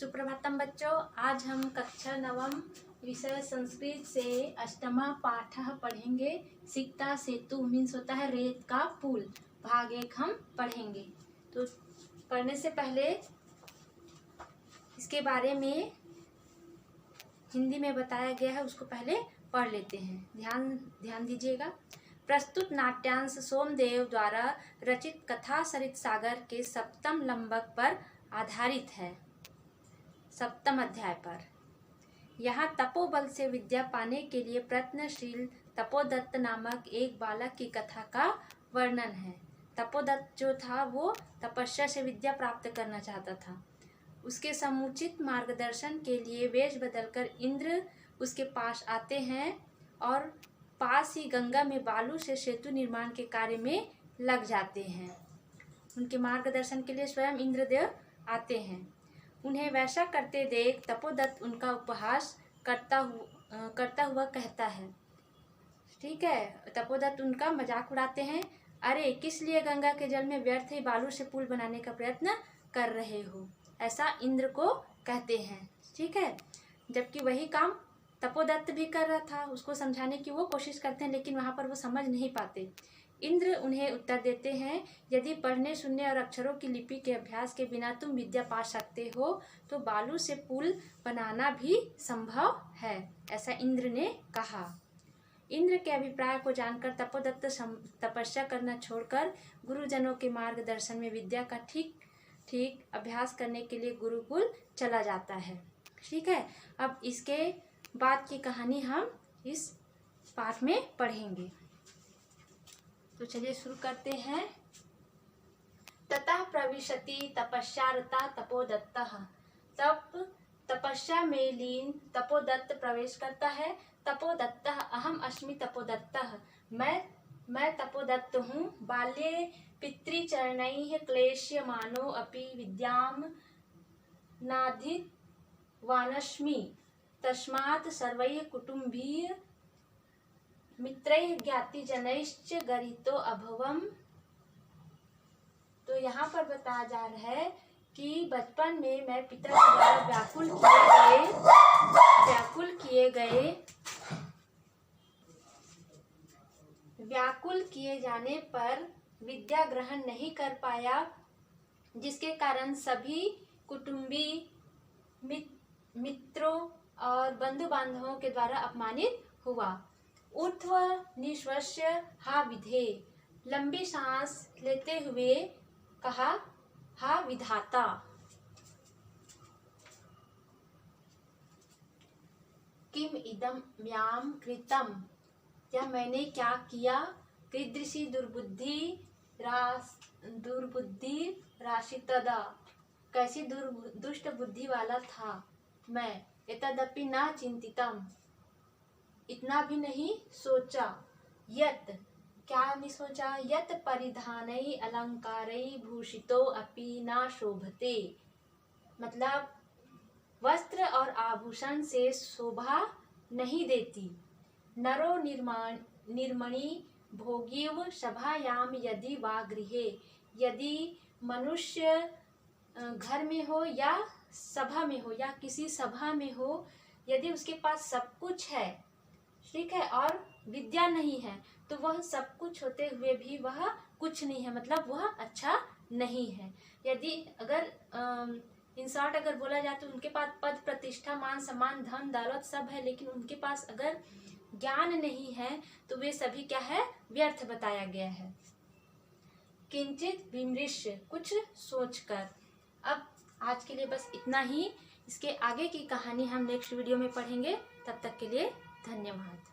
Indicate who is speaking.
Speaker 1: सुप्रभातम बच्चों, आज हम कक्षा नवम विषय संस्कृत से अष्टमा पाठ पढ़ेंगे। सिक्ता सेतु मीन्स होता है रेत का पुल। भाग 1 हम पढ़ेंगे। तो पढ़ने से पहले इसके बारे में हिंदी में बताया गया है, उसको पहले पढ़ लेते हैं। ध्यान दीजिएगा। प्रस्तुत नाट्यांश सोमदेव द्वारा रचित कथा सरित सागर के सप्तम लंबक पर आधारित है। 7म अध्याय पर यहाँ तपोबल से विद्या पाने के लिए प्रयत्नशील तपोदत्त नामक एक बालक की कथा का वर्णन है। तपोदत्त जो था वो तपस्या से विद्या प्राप्त करना चाहता था। उसके समुचित मार्गदर्शन के लिए वेश बदलकर इंद्र उसके पास आते हैं और पास ही गंगा में बालू से सेतु निर्माण के कार्य में लग जाते हैं। उनके मार्गदर्शन के लिए स्वयं इंद्रदेव आते हैं। उन्हें वैसा करते देख तपोदत्त उनका उपहास करता हुआ कहता है, ठीक है, तपोदत्त उनका मजाक उड़ाते हैं। अरे, किस लिए गंगा के जल में व्यर्थ ही बालू से पुल बनाने का प्रयत्न कर रहे हो, ऐसा इंद्र को कहते हैं। ठीक है, जबकि वही काम तपोदत्त भी कर रहा था। उसको समझाने की वो कोशिश करते हैं, लेकिन वहाँ पर वो समझ नहीं पाते। इंद्र उन्हें उत्तर देते हैं, यदि पढ़ने सुनने और अक्षरों की लिपि के अभ्यास के बिना तुम विद्या पा सकते हो तो बालू से पुल बनाना भी संभव है, ऐसा इंद्र ने कहा। इंद्र के अभिप्राय को जानकर तपोदत्त तपस्या करना छोड़कर गुरुजनों के मार्गदर्शन में विद्या का ठीक अभ्यास करने के लिए गुरुकुल चला जाता है। ठीक है, अब इसके बाद की कहानी हम इस पाठ में पढ़ेंगे। तो चलिए शुरू करते हैं। ततः प्रविशति तपस्यारता तपोदत्तः। तब तपस्या में लीन तपोदत्त प्रवेश करता है। तपोदत्तः अहम अस्मि तपोदत्तः। मैं तपोदत्त हूँ। बाल्ये पितृचरणैः क्लेश्यमानो अपि विद्यां नाधीतवानस्मि। तस्मात् सर्वैः कुटुम्बैः मित्रैः ज्ञातिजनैश्च गरितो अभवम्। तो यहाँ पर बताया जा रहा है कि बचपन में मैं पिता के द्वारा व्याकुल किए जाने पर विद्या ग्रहण नहीं कर पाया, जिसके कारण सभी कुटुंबी मित्रों और बंधु बांधवों के द्वारा अपमानित हुआ। ऊर्ध्व निश्वस्य हा विधे। लंबी सांस लेते हुए कहा, हा विधाता। किम इदम म्याम कृतम। यह मैंने क्या किया। कीदृशी दुर्बुद्धि राशितदा। कैसी दुष्ट बुद्धि वाला था मैं। एतदपि न चिंतितम। इतना भी नहीं सोचा। यत क्या नहीं सोचा। यत परिधानै अलंकारै भूषितो अपि न शोभते। मतलब वस्त्र और आभूषण से शोभा नहीं देती। नरो निर्मणि भोगीव सभायाम यदि वा गृहे। यदि मनुष्य घर में हो या सभा में हो या किसी सभा में हो, यदि उसके पास सब कुछ है, ठीक है, और विद्या नहीं है, तो वह सब कुछ होते हुए भी वह कुछ नहीं है, मतलब वह अच्छा नहीं है। यदि अगर इन शॉर्ट अगर बोला जाए तो उनके पास पद प्रतिष्ठा मान सम्मान धन दौलत सब है, लेकिन उनके पास अगर ज्ञान नहीं है तो वे सभी क्या है, व्यर्थ बताया गया है। किंचित विमृश्य, कुछ सोचकर। अब आज के लिए बस इतना ही। इसके आगे की कहानी हम नेक्स्ट वीडियो में पढ़ेंगे। तब तक के लिए धन्यवाद।